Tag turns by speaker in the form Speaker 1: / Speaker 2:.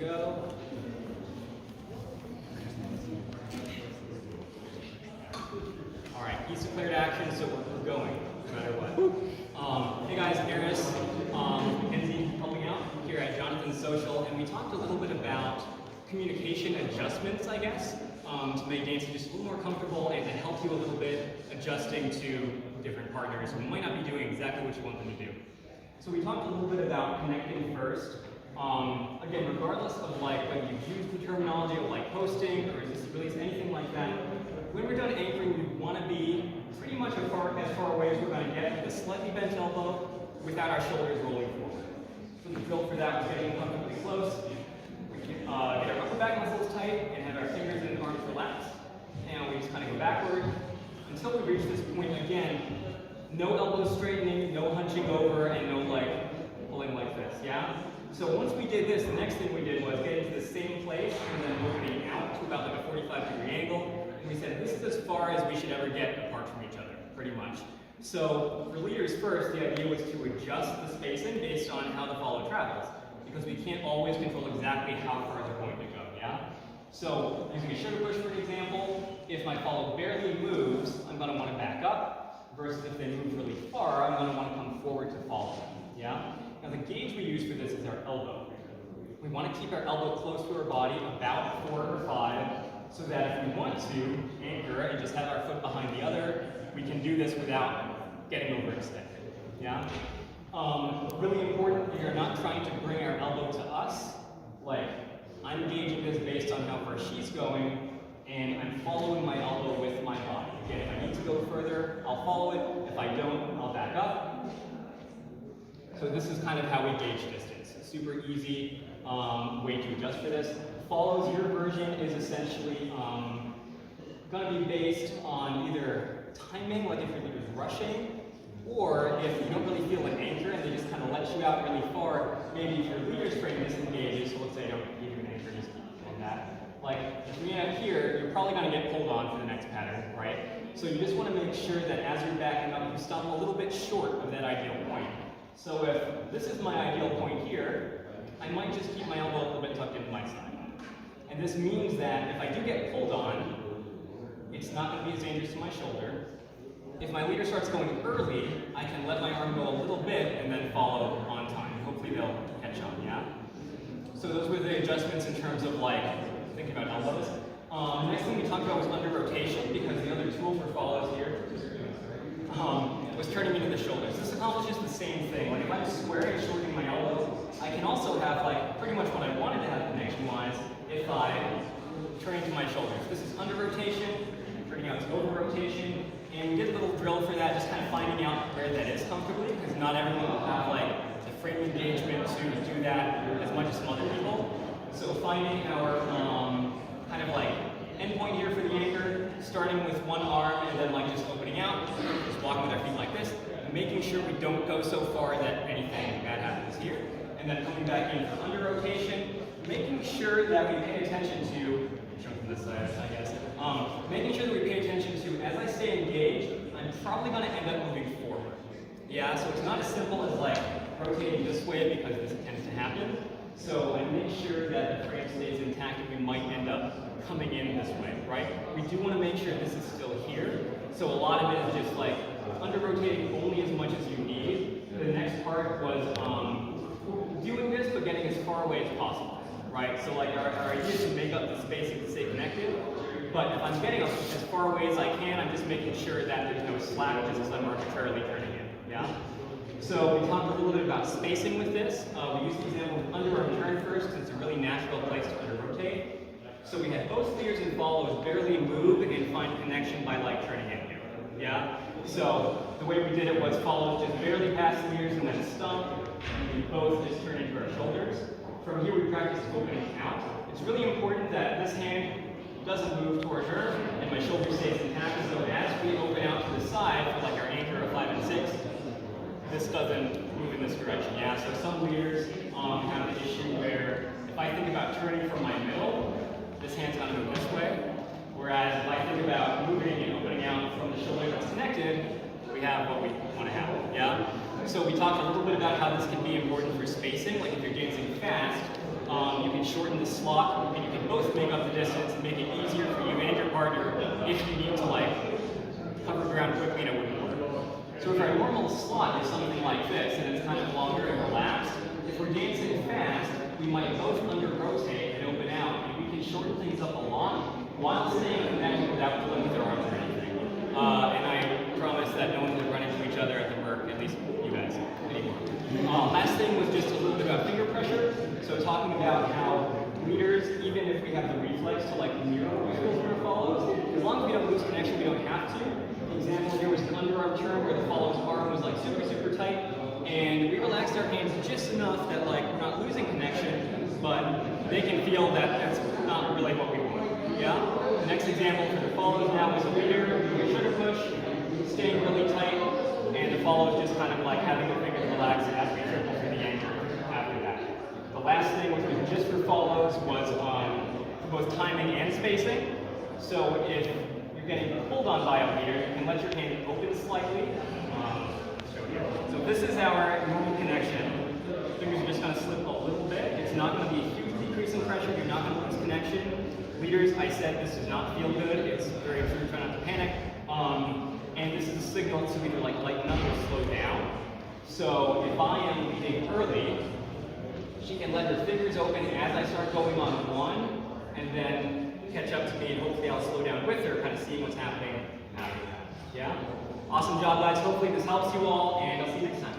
Speaker 1: go. All right, he's declared action, so we're going, no matter what. Hey guys, Aris, Mackenzie helping out here at Jonathan's Social, and we talked a little bit about communication adjustments, I guess, to make dancing just a little more comfortable and to help you a little bit adjusting to different partners who might not be doing exactly what you want them to do. So we talked a little bit about connecting first. Again, regardless of like whether you use the terminology of like posting or just release anything like that, when we're done anchoring, we want to be pretty much as far away as we're going to get with a slightly bent elbow without our shoulders rolling forward. So the drill for that was getting comfortably close. Get our upper back muscles tight and have our fingers and arms relaxed. And we just kind of go backward until we reach this point again. No elbows straightening, no hunching over, and no like pulling like this, yeah? So once we did this, the next thing we did was get into the same place and then opening out to about like a 45-degree angle. And we said this is as far as we should ever get apart from each other, pretty much. So for leaders first, the idea was to adjust the spacing based on how the follow travels, because we can't always control exactly how far they're going to go, yeah? So using a sugar push, for example, if my follow barely moves, I'm going to want to back up, versus if they move really far, I'm going to want to come forward to follow them, yeah? Now the gauge we use for this is our elbow. We want to keep our elbow close to our body, about 4 or 5, so that if we want to anchor and just have our foot behind the other, we can do this without getting overextended, yeah? Really important, we are not trying to bring our elbow to us. Like, I'm gauging this based on how far she's going, and I'm following my elbow with my body. Again, if I need to go further, I'll follow it. If I don't, I'll back up. So this is kind of how we gauge distance. A super easy way to adjust for this. Follows, your version is essentially going to be based on either timing, like if your leader's rushing, or if you don't really feel an anchor and they just kind of let you out really far, maybe if your leader's frame disengages, so let's say I don't give you an anchor, just keep on that. Like, if you're out here, you're probably going to get pulled on for the next pattern, right? So you just want to make sure that as you're backing up, you stop a little bit short of that ideal point. So if this is my ideal point here, I might just keep my elbow a little bit tucked into my side. And this means that if I do get pulled on, it's not going to be as dangerous to my shoulder. If my leader starts going early, I can let my arm go a little bit and then follow on time. Hopefully they'll catch on, yeah? So those were the adjustments in terms of like, thinking about elbows. Next thing we talked about was under rotation, because the other tool for follows here was turning into the shoulders. This accomplishes the same thing. Like if I'm squaring and shortening my elbow, I can also have like pretty much what I wanted to have connection-wise if I turn into my shoulders. This is under rotation, turning out to over rotation, and we did a little drill for that, just kind of finding out where that is comfortably, because not everyone will have like the frame engagement to do that as much as some other people. So finding our kind of like endpoint here for the anchor, starting with one arm and then like just opening out, just walking with our feet like this, and making sure we don't go so far that anything bad happens here, and then coming back in for under rotation, making sure that we pay attention to, show from this side, I guess, making sure that we pay attention to, as I stay engaged, I'm probably going to end up moving forward. Yeah, so it's not as simple as like rotating this way, because this tends to happen. So I make sure that the frame stays intact, and we might end up coming in this way, right? We do want to make sure this is still here. So a lot of it is just like under rotating only as much as you need. The next part was doing this, but getting as far away as possible, right? So like our idea is to make up the spacing to stay connected. But if I'm getting as far away as I can, I'm just making sure that there's no slack just as I'm arbitrarily turning in, yeah? So we talked a little bit about spacing with this. We used the example of underarm turn first, because it's a really natural place to under-rotate. So we had both leaders and follows barely move and find connection by like turning in here, yeah? So the way we did it was follows just barely past leaders and then stump, and we both just turn into our shoulders. From here we practice opening out. It's really important that this hand doesn't move towards her, and my shoulder stays intact. So as we open out to the side for like our anchor of 5 and 6, this doesn't move in this direction, yeah? So some leaders have the issue where if I think about turning from my middle, this hand's gonna move this way. Whereas if I think about moving and opening out from the shoulder that's connected, we have what we want to have, yeah? So we talked a little bit about how this can be important for spacing. Like if you're dancing fast, you can shorten the slot, and you can both make up the distance and make it easier for you and your partner if you need to like cover ground quickly and it wouldn't work. So if our normal slot is something like this, and it's kind of longer and relaxed, if we're dancing fast, we might both under-rotate and open out, and we can shorten things up a lot while staying connected without pulling with our arms or anything. And I promise that no one would run into each other at the Merc, at least you guys, anymore. Last thing was just a little bit about finger pressure. So talking about how leaders, even if we have the reflex to like mirror whistles or follows, as long as we don't lose connection, we don't have to. The example here was an underarm turn where the follow's arm was like super, super tight, and we relaxed our hands just enough that like we're not losing connection, but they can feel that that's not really what we want. Yeah? The next example for the follows now is a leader doing a sugar push, staying really tight, and the follow is just kind of like having the fingers relax as we triple through the anchor after that. The last thing, which was just for follows, was for both timing and spacing. So if you're getting pulled on by a leader, you can let your hand open slightly. So this is our normal connection. Fingers are just going to slip a little bit. It's not going to be a huge decrease in pressure. You're not going to lose connection. Leaders, I said this does not feel good. It's very true. Try not to panic. And this is a signal to either like lighten up or slow down. So if I am leading early, she can let her fingers open as I start going on one, and then catch up to me, and hopefully I'll slow down with her, kind of seeing what's happening after that. Yeah? Awesome job, guys. Hopefully this helps you all, and I'll see you next time.